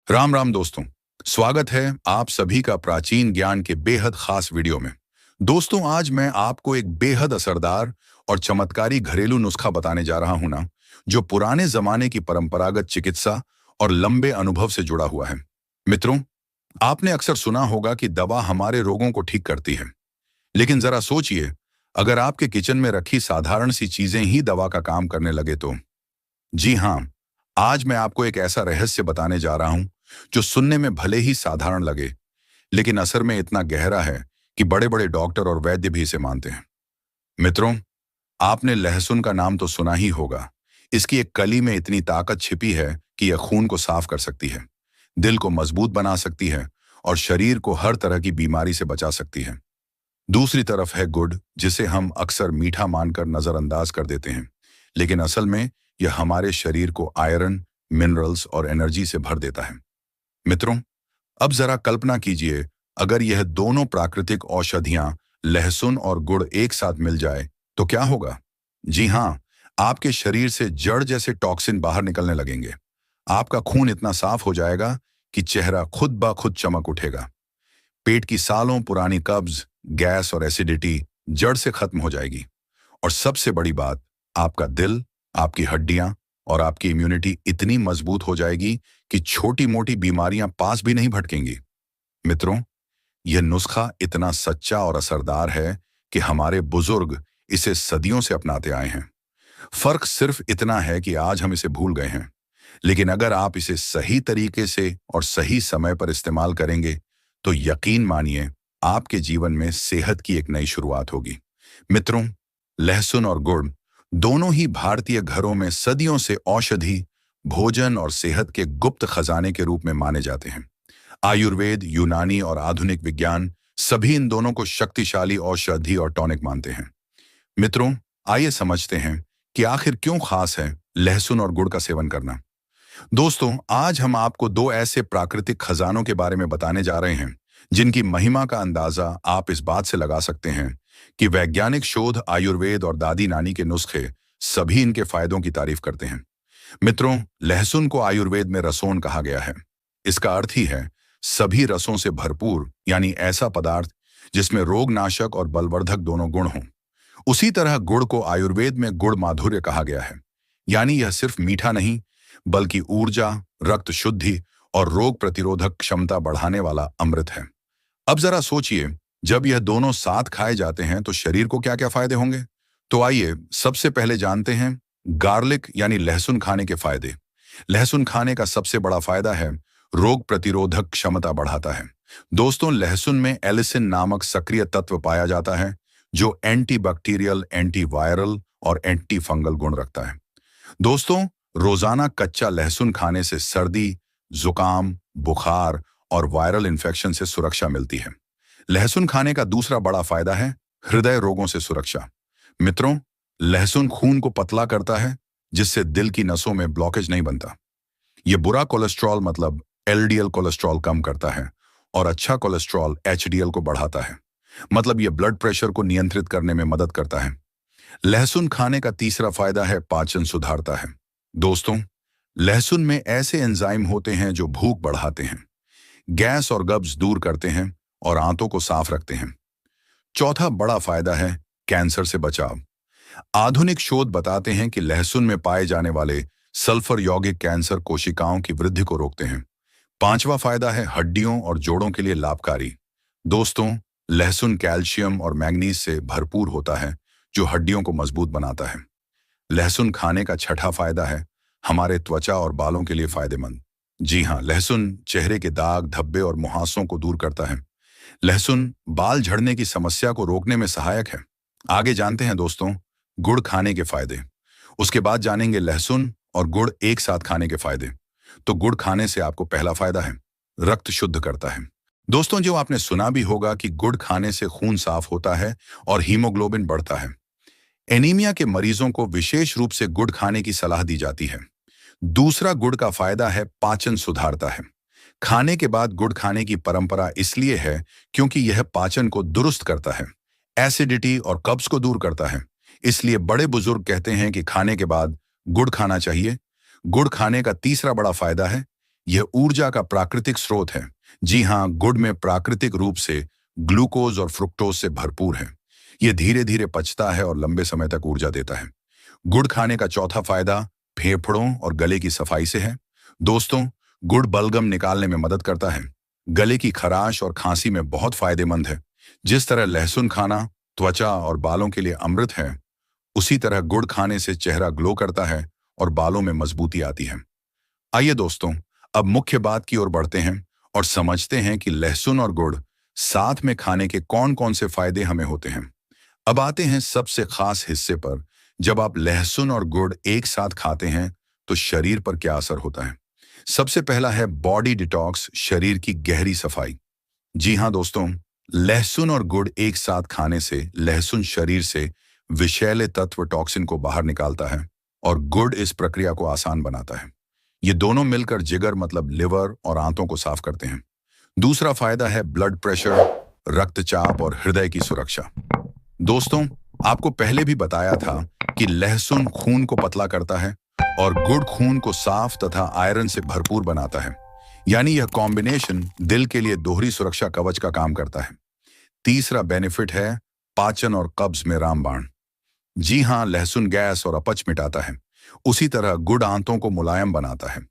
राम राम दोस्तों। स्वागत है आप सभी का प्राचीन ज्ञान के बेहद खास वीडियो में। दोस्तों, आज मैं आपको एक बेहद असरदार और चमत्कारी घरेलू नुस्खा बताने जा रहा हूं ना, जो पुराने जमाने की परंपरागत चिकित्सा और लंबे अनुभव से जुड़ा हुआ है। मित्रों, आपने अक्सर सुना होगा कि दवा हमारे रोगों को ठीक करती है, लेकिन जरा सोचिए, अगर आपके किचन में रखी साधारण सी चीजें ही दवा का काम करने लगे तो। जी हाँ, आज मैं आपको एक ऐसा रहस्य बताने जा रहा हूं जो सुनने में भले ही साधारण लगे, लेकिन असर में इतना गहरा है कि बड़े बड़े डॉक्टर और वैद्य भी इसे मानते हैं। मित्रों, आपने लहसुन का नाम तो सुना ही होगा। इसकी एक कली में इतनी ताकत छिपी है कि यह खून को साफ कर सकती है, दिल को मजबूत बना सकती है और शरीर को हर तरह की बीमारी से बचा सकती है। दूसरी तरफ है गुड़, जिसे हम अक्सर मीठा मानकर नजरअंदाज कर देते हैं, लेकिन असल में यह हमारे शरीर को आयरन, मिनरल्स और एनर्जी से भर देता है। मित्रों, अब जरा कल्पना कीजिए, अगर यह दोनों प्राकृतिक औषधियां लहसुन और गुड़ एक साथ मिल जाए तो क्या होगा। जी हाँ, आपके शरीर से जड़ जैसे टॉक्सिन बाहर निकलने लगेंगे। आपका खून इतना साफ हो जाएगा कि चेहरा खुद ब खुद चमक उठेगा। पेट की सालों पुरानी कब्ज, गैस और एसिडिटी जड़ से खत्म हो जाएगी। और सबसे बड़ी बात, आपका दिल, आपकी हड्डियां और आपकी इम्यूनिटी इतनी मजबूत हो जाएगी कि छोटी मोटी बीमारियां पास भी नहीं भटकेंगी। मित्रों, यह नुस्खा इतना सच्चा और असरदार है कि हमारे बुजुर्ग इसे सदियों से अपनाते आए हैं। फर्क सिर्फ इतना है कि आज हम इसे भूल गए हैं, लेकिन अगर आप इसे सही तरीके से और सही समय पर इस्तेमाल करेंगे तो यकीन मानिए, आपके जीवन में सेहत की एक नई शुरुआत होगी। मित्रों, लहसुन और गुड़ दोनों ही भारतीय घरों में सदियों से औषधि, भोजन और सेहत के गुप्त खजाने के रूप में माने जाते हैं। आयुर्वेद, यूनानी और आधुनिक विज्ञान सभी इन दोनों को शक्तिशाली औषधि और टॉनिक मानते हैं। मित्रों, आइए समझते हैं कि आखिर क्यों खास है लहसुन और गुड़ का सेवन करना। दोस्तों, आज हम आपको दो ऐसे प्राकृतिक खजानों के बारे में बताने जा रहे हैं जिनकी महिमा का अंदाजा आप इस बात से लगा सकते हैं कि वैज्ञानिक शोध, आयुर्वेद और दादी नानी के नुस्खे सभी इनके फायदों की तारीफ करते हैं। मित्रों, लहसुन को आयुर्वेद में रसोन कहा गया है। इसका अर्थ ही है सभी रसों से भरपूर, यानी ऐसा पदार्थ जिसमें रोगनाशक और बलवर्धक दोनों गुण हों। उसी तरह गुड़ को आयुर्वेद में गुड़ माधुर्य कहा गया है, यानी यह सिर्फ मीठा नहीं बल्कि ऊर्जा, रक्त शुद्धि और रोग प्रतिरोधक क्षमता बढ़ाने वाला अमृत है। अब जरा सोचिए, जब यह दोनों साथ खाए जाते हैं तो शरीर को क्या क्या फायदे होंगे। तो आइए सबसे पहले जानते हैं गार्लिक यानी लहसुन खाने के फायदे। लहसुन खाने का सबसे बड़ा फायदा है रोग प्रतिरोधक क्षमता बढ़ाता है। दोस्तों, लहसुन में एलिसिन नामक सक्रिय तत्व पाया जाता है जो एंटीबैक्टीरियल, एंटीवायरल और एंटी फंगल गुण रखता है। दोस्तों, रोजाना कच्चा लहसुन खाने से सर्दी, जुकाम, बुखार और वायरल इन्फेक्शन से सुरक्षा मिलती है। लहसुन खाने का दूसरा बड़ा फायदा है हृदय रोगों से सुरक्षा। मित्रों, लहसुन खून को पतला करता है, जिससे दिल की नसों में ब्लॉकेज नहीं बनता। यह बुरा कोलेस्ट्रॉल मतलब एलडीएल कोलेस्ट्रॉल कम करता है और अच्छा कोलेस्ट्रॉल एचडीएल को बढ़ाता है, मतलब यह ब्लड प्रेशर को नियंत्रित करने में मदद करता है। लहसुन खाने का तीसरा फायदा है पाचन सुधारता है। दोस्तों, लहसुन में ऐसे एंजाइम होते हैं जो भूख बढ़ाते हैं, गैस और कब्ज दूर करते हैं और आंतों को साफ रखते हैं। चौथा बड़ा फायदा है कैंसर से बचाव। आधुनिक शोध बताते हैं कि लहसुन में पाए जाने वाले सल्फर यौगिक कैंसर कोशिकाओं की वृद्धि को रोकते हैं। पांचवा फायदा है हड्डियों और जोड़ों के लिए लाभकारी। दोस्तों, लहसुन कैल्शियम और मैग्नीज से भरपूर होता है जो हड्डियों को मजबूत बनाता है। लहसुन खाने का छठा फायदा है हमारे त्वचा और बालों के लिए फायदेमंद। जी हाँ, लहसुन चेहरे के दाग, धब्बे और मुहासों को दूर करता है। लहसुन बाल झड़ने की समस्या को रोकने में सहायक है। आगे जानते हैं दोस्तों गुड़ खाने के फायदे। उसके बाद जानेंगे लहसुन और गुड़ एक साथ खाने के फायदे। तो गुड़ खाने से आपको पहला फायदा है रक्त शुद्ध करता है। दोस्तों, जो आपने सुना भी होगा कि गुड़ खाने से खून साफ होता है और हीमोग्लोबिन बढ़ता है। एनीमिया के मरीजों को विशेष रूप से गुड़ खाने की सलाह दी जाती है। दूसरा गुड़ का फायदा है पाचन सुधारता है। खाने के बाद गुड़ खाने की परंपरा इसलिए है क्योंकि यह पाचन को दुरुस्त करता है, एसिडिटी और कब्ज को दूर करता है। इसलिए बड़े बुजुर्ग कहते हैं कि खाने के बाद गुड़ खाना चाहिए। गुड़ खाने का तीसरा बड़ा फायदा है यह ऊर्जा का प्राकृतिक स्रोत है। जी हाँ, गुड़ में प्राकृतिक रूप से ग्लूकोज और फ्रुक्टोज से भरपूर है। यह धीरे धीरे पचता है और लंबे समय तक ऊर्जा देता है। गुड़ खाने का चौथा फायदा फेफड़ों और गले की सफाई से है। दोस्तों, गुड़ बलगम निकालने में मदद करता है। गले की खराश और खांसी में बहुत फायदेमंद है। जिस तरह लहसुन खाना त्वचा और बालों के लिए अमृत है, उसी तरह गुड़ खाने से चेहरा ग्लो करता है और बालों में मजबूती आती है। आइए दोस्तों, अब मुख्य बात की ओर बढ़ते हैं और समझते हैं कि लहसुन और गुड़ साथ में खाने के कौन कौन से फायदे हमें होते हैं। अब आते हैं सबसे खास हिस्से पर। जब आप लहसुन और गुड़ एक साथ खाते हैं तो शरीर पर क्या असर होता है। सबसे पहला है बॉडी डिटॉक्स, शरीर की गहरी सफाई। जी हाँ दोस्तों, लहसुन और गुड़ एक साथ खाने से लहसुन शरीर से विषैले तत्व टॉक्सिन को बाहर निकालता है और गुड़ इस प्रक्रिया को आसान बनाता है। ये दोनों मिलकर जिगर मतलब लिवर और आंतों को साफ करते हैं। दूसरा फायदा है ब्लड प्रेशर, रक्तचाप और हृदय की सुरक्षा। दोस्तों, आपको पहले भी बताया था कि लहसुन खून को पतला करता है और गुड़ खून को साफ तथा आयरन से भरपूर बनाता है। यानी यह कॉम्बिनेशन दिल के लिए दोहरी सुरक्षा कवच का काम करता है। तीसरा बेनिफिट है पाचन और कब्ज में रामबाण। जी हाँ, लहसुन गैस और अपच मिटाता है, उसी तरह गुड़ आंतों को मुलायम बनाता है।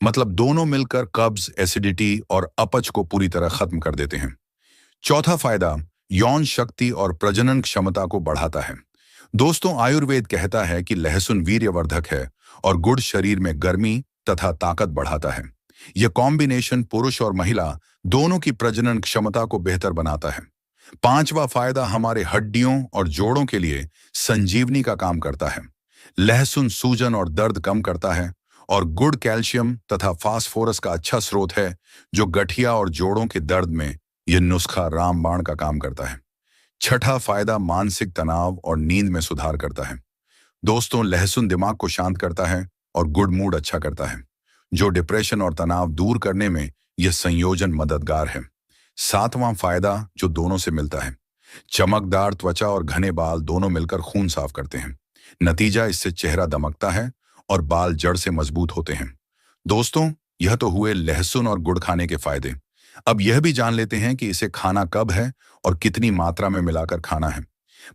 मतलब दोनों मिलकर कब्ज, एसिडिटी और अपच को पूरी तरह खत्म कर देते हैं। चौथा फायदा यौन शक्ति और प्रजनन क्षमता को बढ़ाता है। दोस्तों, आयुर्वेद कहता है कि लहसुन वीर्यवर्धक है और गुड़ शरीर में गर्मी तथा ताकत बढ़ाता है। यह कॉम्बिनेशन पुरुष और महिला दोनों की प्रजनन क्षमता को बेहतर बनाता है। पांचवा फायदा हमारे हड्डियों और जोड़ों के लिए संजीवनी का काम करता है। लहसुन सूजन और दर्द कम करता है और गुड़ कैल्शियम तथा फास्फोरस का अच्छा स्रोत है, जो गठिया और जोड़ों के दर्द में यह नुस्खा रामबाण का काम करता है। छठा फायदा मानसिक तनाव और नींद में सुधार करता है। दोस्तों, लहसुन दिमाग को शांत करता है और गुड़ मूड अच्छा करता है, जो डिप्रेशन और तनाव दूर करने में यह संयोजन मददगार है। सातवां फायदा जो दोनों से मिलता है, चमकदार त्वचा और घने बाल दोनों मिलकर खून साफ करते हैं। नतीजा, इससे चेहरा दमकता है और बाल जड़ से मजबूत होते हैं। दोस्तों, यह तो हुए लहसुन और गुड़ खाने के फायदे। अब यह भी जान लेते हैं कि इसे खाना कब है और कितनी मात्रा में मिलाकर खाना है,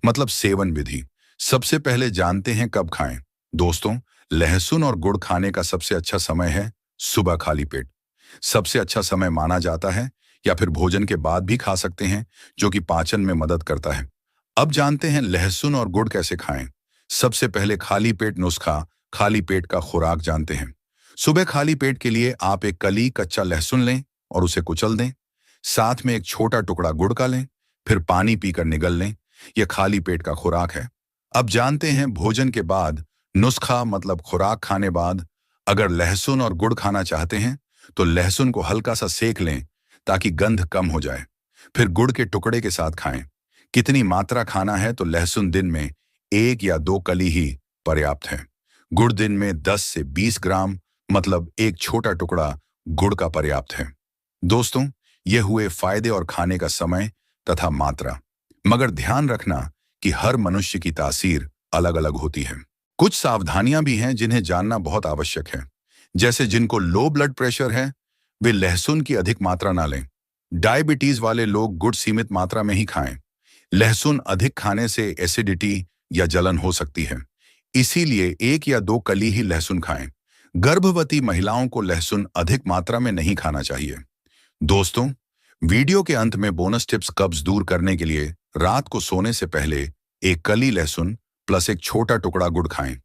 मतलब सेवन विधि। सबसे पहले जानते हैं कब खाएं। दोस्तों, लहसुन और गुड़ खाने का सबसे अच्छा समय है सुबह खाली पेट। सबसे अच्छा समय माना जाता है, या फिर भोजन के बाद भी खा सकते हैं, जो कि पाचन में मदद करता है। अब जानते हैं लहसुन और गुड़ कैसे खाएं। सबसे पहले खाली पेट नुस्खा, खाली पेट का खुराक जानते हैं। सुबह खाली पेट के लिए आप एक कली कच्चा लहसुन लें और उसे कुचल दें। साथ में एक छोटा टुकड़ा गुड़ का लें, फिर पानी पीकर निगल लें। यह खाली पेट का खुराक है। अब जानते हैं भोजन के बाद नुस्खा, मतलब खुराक खाने बाद अगर लहसुन और गुड़ खाना चाहते हैं तो लहसुन को हल्का सा सेक लें ताकि गंध कम हो जाए। फिर गुड़ के टुकड़े के साथ खाएं। कितनी मात्रा खाना है तो लहसुन दिन में 1 या 2 कली ही पर्याप्त है। गुड़ दिन में 10 से 20 ग्राम, मतलब एक छोटा टुकड़ा गुड़ का पर्याप्त है। दोस्तों, ये हुए फायदे और खाने का समय तथा मात्रा। मगर ध्यान रखना कि हर मनुष्य की तासीर अलग अलग होती है। कुछ सावधानियां भी हैं जिन्हें जानना बहुत आवश्यक है। जैसे जिनको लो ब्लड प्रेशर है, वे लहसुन की अधिक मात्रा ना लें। डायबिटीज वाले लोग गुड़ सीमित मात्रा में ही खाएं। लहसुन अधिक खाने से एसिडिटी या जलन हो सकती है, इसीलिए 1 या 2 कली ही लहसुन खाएं। गर्भवती महिलाओं को लहसुन अधिक मात्रा में नहीं खाना चाहिए। दोस्तों, वीडियो के अंत में बोनस टिप्स कब्ज दूर करने के लिए रात को सोने से पहले 1 कली लहसुन प्लस एक छोटा टुकड़ा गुड़ खाएं।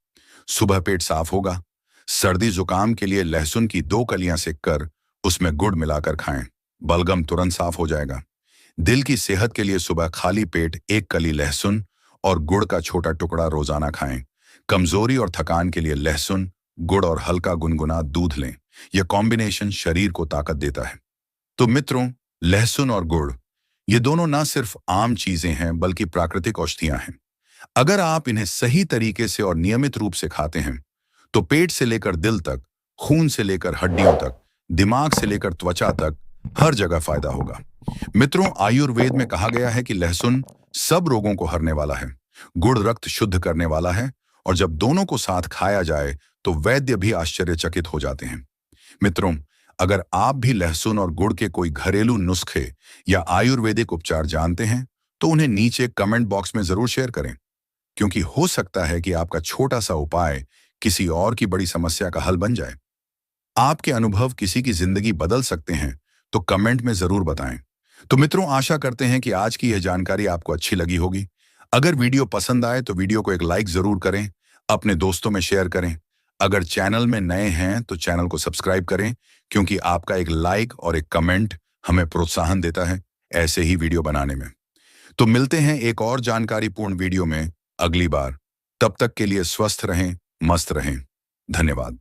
सुबह पेट साफ होगा। सर्दी जुकाम के लिए लहसुन की 2 कलियां सेक कर उसमें गुड़ मिलाकर खाएं। बलगम तुरंत साफ हो जाएगा। दिल की सेहत के लिए सुबह खाली पेट 1 कली लहसुन और गुड़ का छोटा टुकड़ा रोजाना खाएं। कमजोरी और थकान के लिए लहसुन, गुड़ और हल्का गुनगुना दूध लें। यह कॉम्बिनेशन शरीर को ताकत देता है। तो मित्रों, लहसुन और गुड़ ये दोनों ना सिर्फ आम चीजें हैं बल्कि प्राकृतिक औषधियां हैं। अगर आप इन्हें सही तरीके से और नियमित रूप से खाते हैं तो पेट से लेकर दिल तक, खून से लेकर हड्डियों तक, दिमाग से लेकर त्वचा तक हर जगह फायदा होगा। मित्रों, आयुर्वेद में कहा गया है कि लहसुन सब रोगों को हरने वाला है, गुड़ रक्त शुद्ध करने वाला है, और जब दोनों को साथ खाया जाए तो वैद्य भी आश्चर्यचकित हो जाते हैं। मित्रों, अगर आप भी लहसुन और गुड़ के कोई घरेलू नुस्खे या आयुर्वेदिक उपचार जानते हैं तो उन्हें नीचे कमेंट बॉक्स में जरूर शेयर करें, क्योंकि हो सकता है कि आपका छोटा सा उपाय किसी और की बड़ी समस्या का हल बन जाए। आपके अनुभव किसी की जिंदगी बदल सकते हैं, तो कमेंट में जरूर बताएं। तो मित्रों, आशा करते हैं कि आज की यह जानकारी आपको अच्छी लगी होगी। अगर वीडियो पसंद आए तो वीडियो को एक लाइक जरूर करें, अपने दोस्तों में शेयर करें। अगर चैनल में नए हैं तो चैनल को सब्सक्राइब करें, क्योंकि आपका एक लाइक और एक कमेंट हमें प्रोत्साहन देता है ऐसे ही वीडियो बनाने में। तो मिलते हैं एक और जानकारीपूर्ण वीडियो में अगली बार। तब तक के लिए स्वस्थ रहें, मस्त रहें। धन्यवाद।